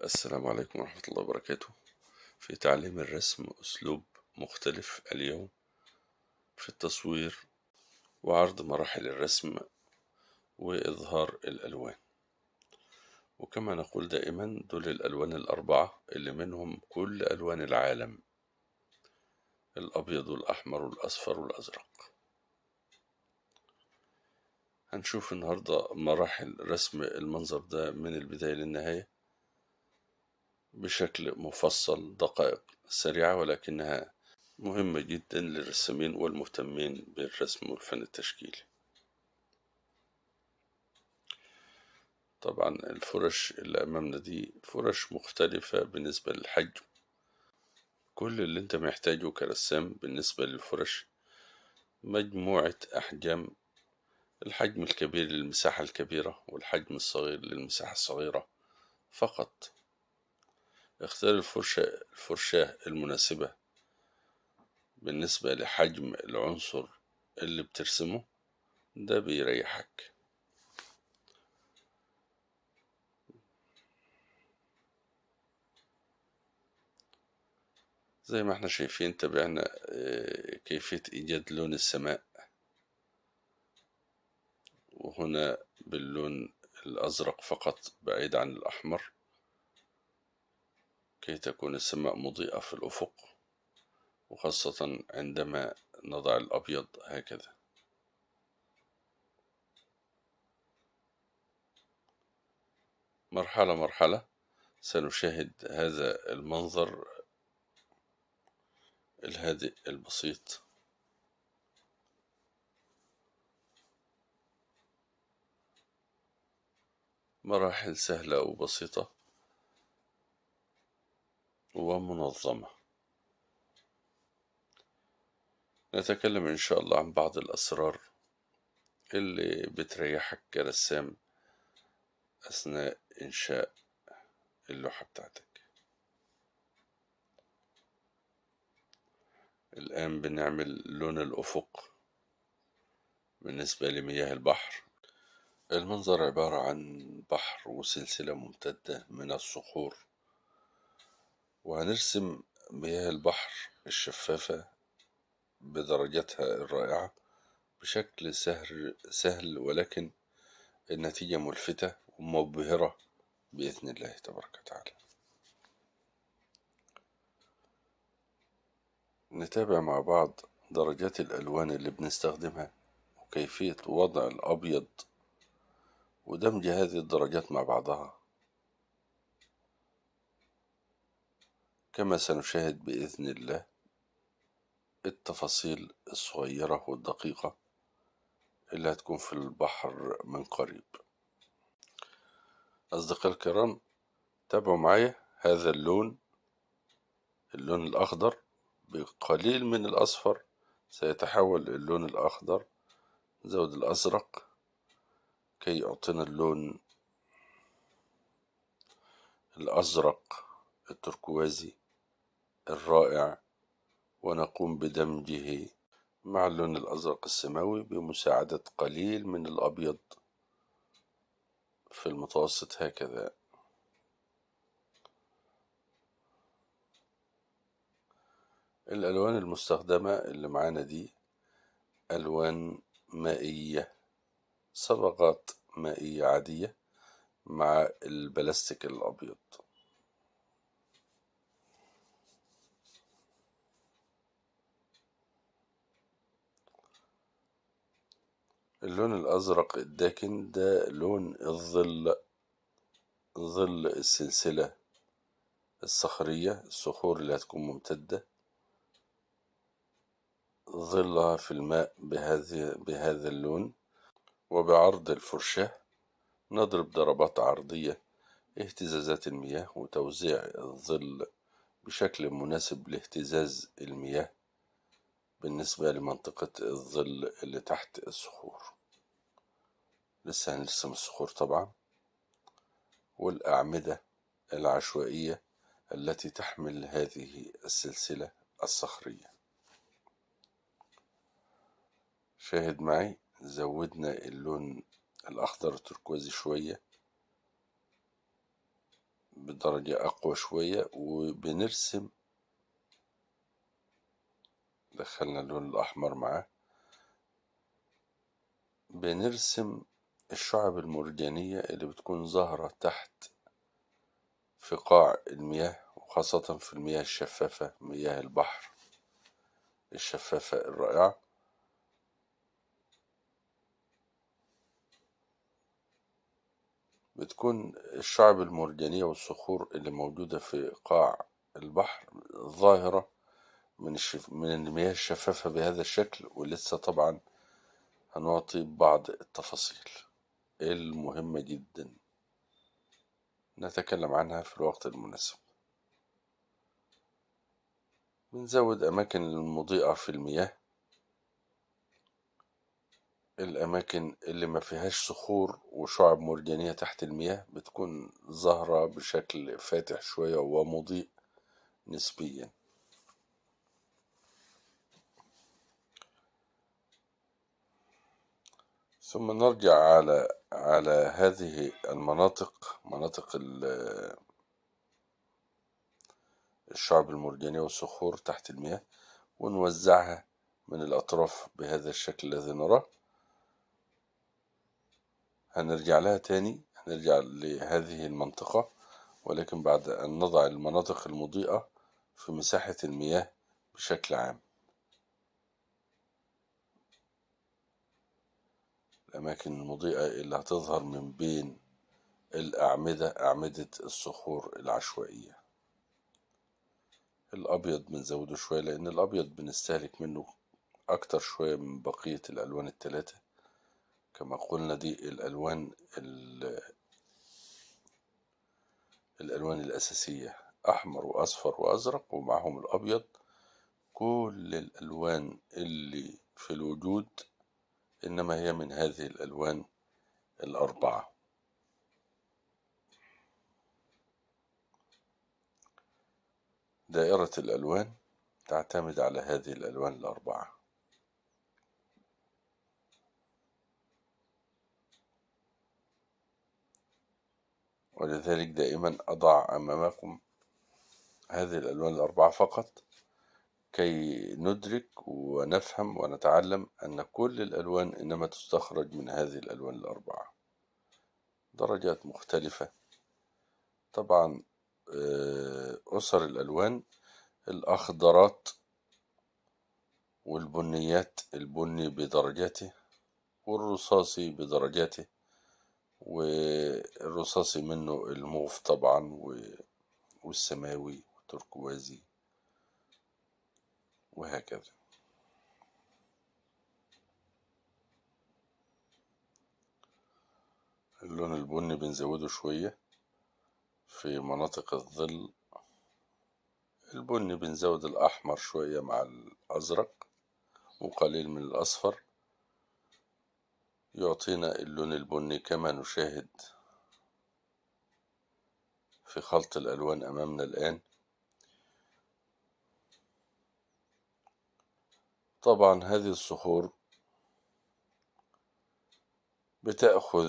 السلام عليكم ورحمة الله وبركاته. في تعليم الرسم أسلوب مختلف اليوم في التصوير وعرض مراحل الرسم وإظهار الألوان. وكما نقول دائما دول الألوان الأربعة اللي منهم كل ألوان العالم: الأبيض والأحمر والأصفر والأزرق. هنشوف النهاردة مراحل رسم المنظر ده من البداية للنهاية بشكل مفصل، دقائق سريعة ولكنها مهمة جدا للرسامين والمهتمين بالرسم والفن التشكيلي. طبعا الفرش اللي أمامنا دي فرش مختلفة بالنسبة للحجم. كل اللي انت محتاجه كرسام بالنسبة للفرش مجموعة أحجام: الحجم الكبير للمساحة الكبيرة والحجم الصغير للمساحة الصغيرة فقط. اختار الفرشاة المناسبة بالنسبة لحجم العنصر اللي بترسمه، ده بيريحك. زي ما احنا شايفين تابعنا كيفية إيجاد لون السماء، وهنا باللون الأزرق فقط بعيد عن الأحمر كي تكون السماء مضيئة في الأفق، وخاصة عندما نضع الأبيض هكذا. مرحلة مرحلة سنشاهد هذا المنظر الهادئ البسيط. مراحل سهلة وبسيطة ومنظمة. نتكلم إن شاء الله عن بعض الأسرار اللي بتريحك كرسام أثناء إنشاء اللوحة بتاعتك. الآن بنعمل لون الأفق بالنسبة لمياه البحر. المنظر عبارة عن بحر وسلسلة ممتدة من الصخور، وهنرسم مياه البحر الشفافة بدرجتها الرائعة بشكل سهل ولكن النتيجة ملفتة ومبهرة بإذن الله تبارك وتعالى. نتابع مع بعض درجات الألوان اللي بنستخدمها وكيفية وضع الأبيض ودمج هذه الدرجات مع بعضها، كما سنشاهد بإذن الله التفاصيل الصغيرة والدقيقة اللي هتكون في البحر من قريب. أصدقائي الكرام، تابعوا معايا هذا اللون الأخضر بقليل من الأصفر سيتحول اللون الأخضر، زود الأزرق كي يعطينا اللون الأزرق التركوازي الرائع، ونقوم بدمجه مع اللون الأزرق السماوي بمساعدة قليل من الأبيض في المتوسط هكذا. الألوان المستخدمة اللي معانا دي ألوان مائية، صبغات مائية عادية مع البلاستيك الأبيض. اللون الأزرق الداكن ده لون الظل، ظل السلسلة الصخرية، الصخور اللي هتكون ممتدة ظلها في الماء بهذا اللون. وبعرض الفرشاة نضرب ضربات عرضية اهتزازات المياه وتوزيع الظل بشكل مناسب لاهتزاز المياه بالنسبة لمنطقة الظل اللي تحت الصخور. لسه هنرسم الصخور طبعا والأعمدة العشوائية التي تحمل هذه السلسلة الصخرية. شاهد معي، زودنا اللون الأخضر التركوازي شوية بدرجة أقوى شوية، وبنرسم، دخلنا اللون الأحمر معاه، بنرسم الشعب المرجانية اللي بتكون ظاهرة تحت في قاع المياه، وخاصة في المياه الشفافة، مياه البحر الشفافة الرائعة. بتكون الشعب المرجانية والصخور اللي موجودة في قاع البحر ظاهرة من المياه الشفافة بهذا الشكل. ولسه طبعا هنعطي بعض التفاصيل المهمة جدا نتكلم عنها في الوقت المناسب. بنزود أماكن المضيئة في المياه، الأماكن اللي ما فيهاش صخور وشعب مرجانية تحت المياه بتكون ظاهرة بشكل فاتح شوية ومضيء نسبيا. ثم نرجع على هذه المناطق، مناطق الشعب المرجانية والصخور تحت المياه، ونوزعها من الأطراف بهذا الشكل الذي نراه. هنرجع لها تاني، هنرجع لهذه المنطقة، ولكن بعد أن نضع المناطق المضيئة في مساحة المياه بشكل عام. الأماكن المضيئة اللي هتظهر من بين أعمدة الصخور العشوائية. الأبيض بنزوده شوية، لأن الأبيض بنستهلك منه أكتر شوية من بقية الألوان التلاتة. كما قلنا دي الألوان الأساسية، أحمر وأصفر وأزرق ومعهم الأبيض. كل الألوان اللي في الوجود إنما هي من هذه الألوان الأربعة. دائرة الألوان تعتمد على هذه الألوان الأربعة. ولذلك دائما أضع أمامكم هذه الألوان الأربعة فقط، كي ندرك ونفهم ونتعلم أن كل الألوان إنما تستخرج من هذه الألوان الأربعة. درجات مختلفة طبعا. أسر الألوان: الأخضرات والبنيات، البني بدرجاته، والرصاصي بدرجاته، والرصاصي منه الموف طبعا، والسماوي والتركوازي، وهكذا. اللون البني بنزوده شوية في مناطق الظل. البني بنزود الأحمر شوية مع الأزرق وقليل من الأصفر، يعطينا اللون البني كما نشاهد في خلط الألوان أمامنا الآن. طبعا هذه الصخور بتأخذ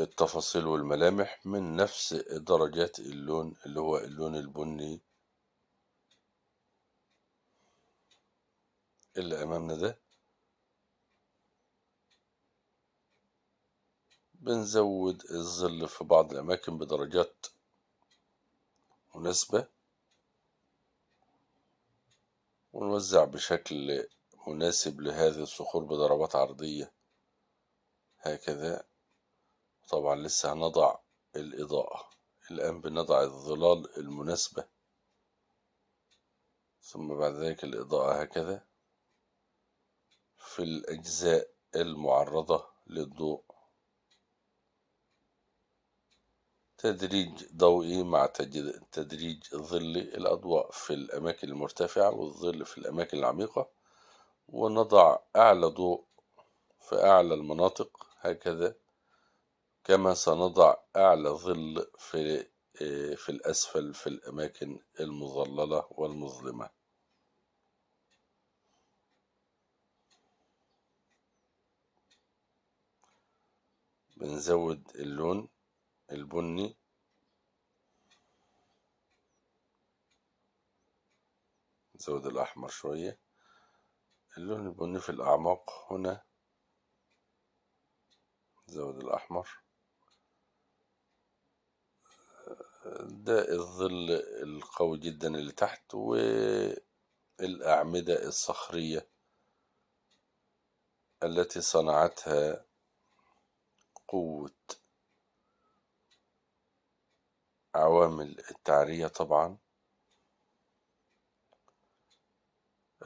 التفاصيل والملامح من نفس درجات اللون اللي هو اللون البني اللي أمامنا ده. بنزود الظل في بعض الأماكن بدرجات مناسبة، ونوزع بشكل مناسب لهذه الصخور بضربات عرضية هكذا. طبعا لسه هنضع الإضاءة، الآن بنضع الظلال المناسبة، ثم بعد ذلك الإضاءة هكذا في الأجزاء المعرضة للضوء. تدريج ضوئي مع تدريج ظلي، الأضواء في الأماكن المرتفعة والظل في الأماكن العميقة، ونضع أعلى ضوء في أعلى المناطق هكذا، كما سنضع أعلى ظل في الأسفل في الأماكن المظللة والمظلمة. بنزود اللون البني نزود الأحمر شوية. اللون البني في الأعماق هنا، نزود الأحمر. ده الظل القوي جدا اللي تحت، والأعمدة الصخرية التي صنعتها قوة عوامل التعرية. طبعا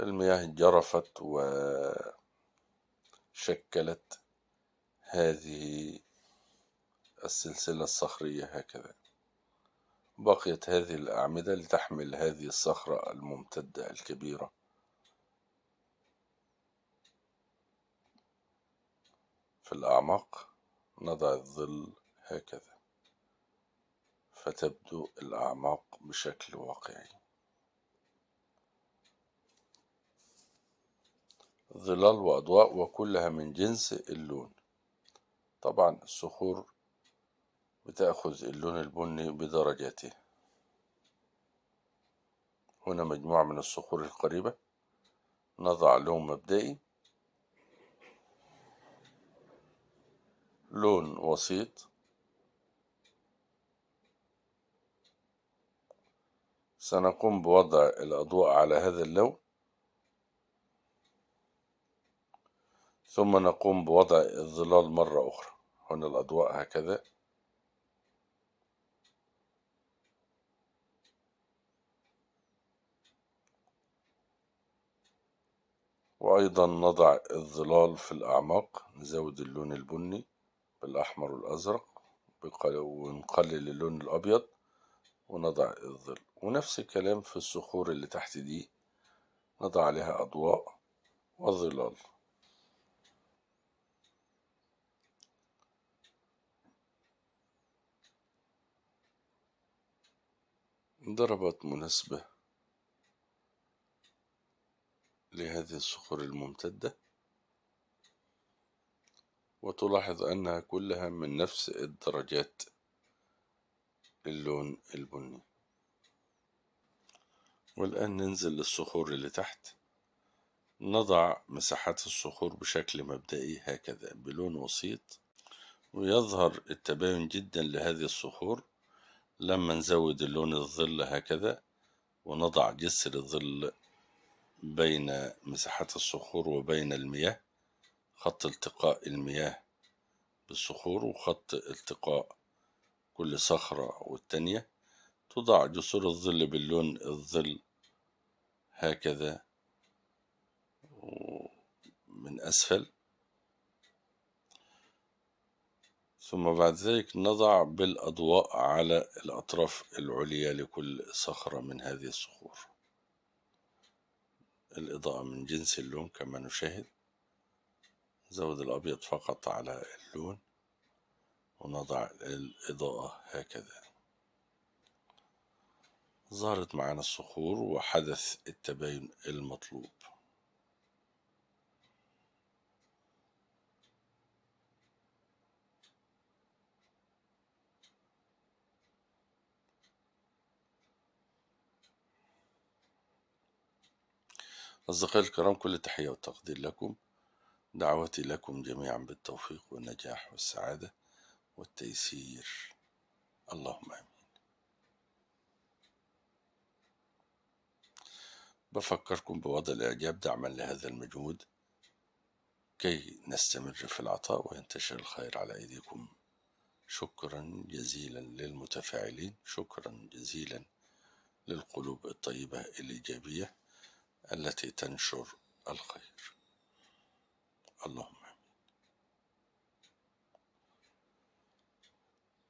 المياه جرفت وشكلت هذه السلسلة الصخرية هكذا. بقيت هذه الأعمدة لتحمل هذه الصخرة الممتدة الكبيرة. في الأعماق نضع الظل هكذا، فتبدو الأعماق بشكل واقعي. ظلال وأضواء وكلها من جنس اللون. طبعا الصخور بتأخذ اللون البني بدرجاته. هنا مجموعة من الصخور القريبة، نضع لون مبدئي، لون وسيط، سنقوم بوضع الأضواء على هذا اللون، ثم نقوم بوضع الظلال مرة أخرى. هنا الأضواء هكذا، وأيضا نضع الظلال في الأعماق. نزود اللون البني بالأحمر والأزرق، ونقلل اللون الأبيض ونضع الظل. ونفس الكلام في الصخور اللي تحت دي، نضع عليها أضواء وظلال. ضربت مناسبة لهذه الصخور الممتدة، وتلاحظ أنها كلها من نفس الدرجات اللون البني. والآن ننزل للصخور اللي تحت. نضع مساحات الصخور بشكل مبدئي هكذا بلون وسيط، ويظهر التباين جدا لهذه الصخور لما نزود اللون الظل هكذا، ونضع جسر الظل بين مساحات الصخور وبين المياه، خط التقاء المياه بالصخور وخط التقاء كل صخرة والتانية. تضع جسور الظل باللون الظل هكذا من أسفل، ثم بعد ذلك نضع بالأضواء على الأطراف العليا لكل صخرة من هذه الصخور. الإضاءة من جنس اللون كما نشاهد. زود الأبيض فقط على اللون ونضع الإضاءة هكذا. ظهرت معنا الصخور وحدث التباين المطلوب. أصدقائي الكرام، كل التحية والتقدير لكم. دعوتي لكم جميعا بالتوفيق والنجاح والسعادة والتيسير، اللهم آمين. بفكركم بوضع الإعجاب دعما لهذا المجهود كي نستمر في العطاء وينتشر الخير على أيديكم. شكرا جزيلا للمتفاعلين، شكرا جزيلا للقلوب الطيبة الإيجابية التي تنشر الخير، اللهم آمين.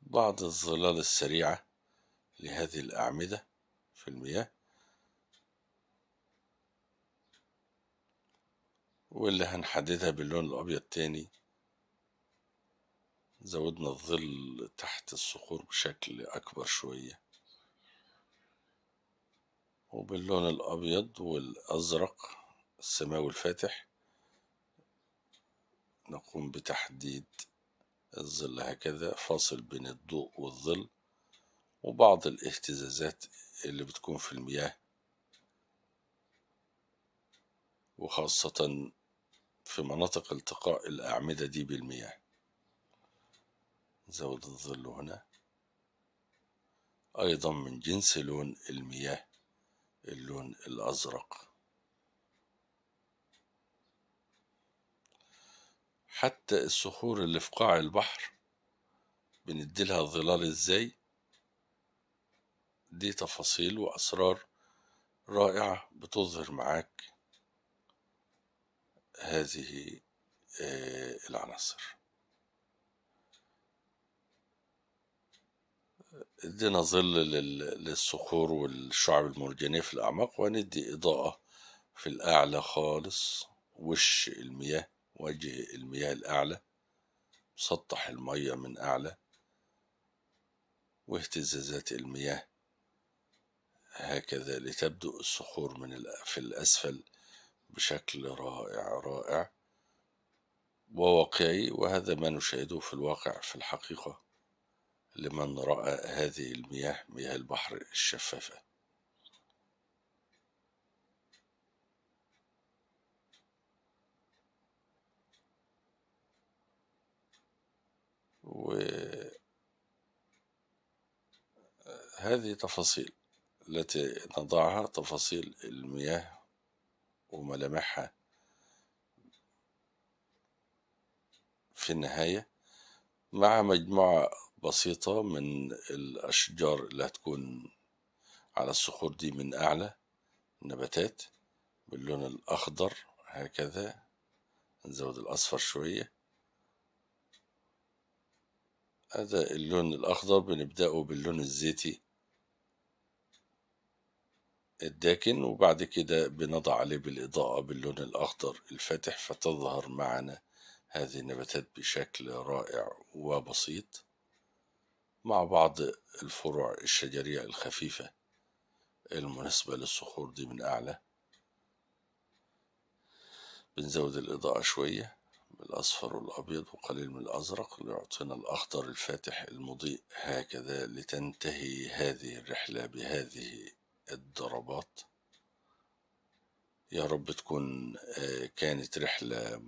بعض الظلال السريعة لهذه الأعمدة في المياه، واللي هنحددها باللون الأبيض تاني. زودنا الظل تحت الصخور بشكل أكبر شوية، وباللون الأبيض والأزرق السماوي الفاتح نقوم بتحديد الظل هكذا، فاصل بين الضوء والظل، وبعض الاهتزازات اللي بتكون في المياه وخاصة في مناطق التقاء الأعمدة دي بالمياه. زود الظل هنا أيضا من جنس لون المياه، اللون الأزرق. حتى الصخور اللي في قاع البحر بنديلها ظلال ازاي، دي تفاصيل وأسرار رائعة بتظهر معاك هذه العناصر. ادينا ظل للصخور والشعب المرجانية في الأعماق، وندي إضاءة في الأعلى خالص، وش المياه، وجه المياه الأعلى، مسطح المية من أعلى، واهتزازات المياه هكذا لتبدو الصخور في الأسفل بشكل رائع رائع وواقعي. وهذا ما نشاهده في الواقع في الحقيقة لمن رأى هذه المياه، مياه البحر الشفافة. وهذه تفاصيل التي نضعها، تفاصيل المياه وملامحها في النهاية، مع مجموعة بسيطة من الأشجار اللي هتكون على الصخور دي من أعلى، نباتات باللون الأخضر هكذا. نزود الأصفر شوية. هذا اللون الأخضر بنبدأه باللون الزيتي الداكن، وبعد كده بنضع عليه بالإضاءة باللون الأخضر الفاتح، فتظهر معنا هذه النباتات بشكل رائع وبسيط، مع بعض الفروع الشجرية الخفيفة المناسبة للصخور دي من أعلى. بنزود الإضاءة شوية بالأصفر والأبيض وقليل من الأزرق ليعطينا الأخضر الفاتح المضيء هكذا، لتنتهي هذه الرحلة بهذه الضربات. يا رب تكون كانت رحلة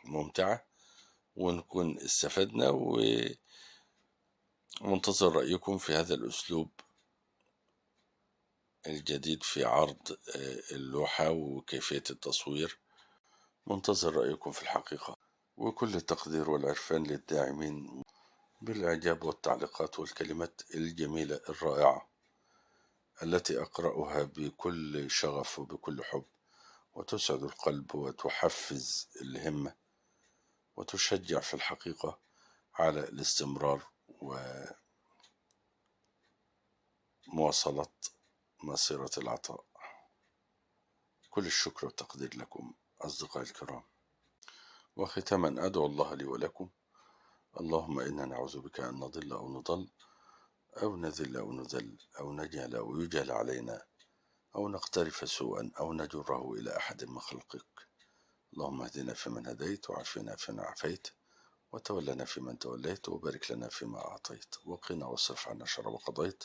ممتعة، ونكون استفدنا، ومنتظر رأيكم في هذا الأسلوب الجديد في عرض اللوحة وكيفية التصوير. منتظر رأيكم في الحقيقة، وكل التقدير والعرفان للداعمين بالإعجاب والتعليقات والكلمات الجميلة الرائعة التي أقرأها بكل شغف وبكل حب، وتسعد القلب وتحفز الهمة وتشجع في الحقيقة على الاستمرار ومواصلة مسيرة العطاء. كل الشكر والتقدير لكم أصدقائي الكرام. وختاما أدعو الله لي ولكم. اللهم إنا نعوذ بك أن نضل أو نضل، أو نذل أو نذل، أو نجهل أو يجهل علينا، أو نقترف سوءا، أو نجره إلى أحد من خلقك. اللهم اهدنا فيمن هديت، وعافنا فيمن عافيت، وتولنا فيمن توليت، وبارك لنا فيما أعطيت، وقنا واصرف عنا شر ما قضيت.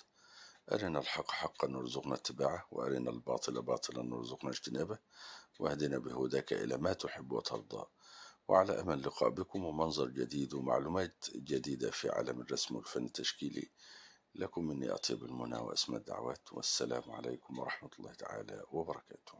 أرنا الحق حقا وارزقنا اتباعه، وأرنا الباطل باطلا وارزقنا اجتنابه، واهدنا بهداك إلى ما تحب وترضى. وعلى أمل لقاء بكم ومنظر جديد ومعلومات جديدة في عالم الرسم والفن التشكيلي. لكم مني أطيب المنى وأسمى الدعوات، والسلام عليكم ورحمة الله تعالى وبركاته.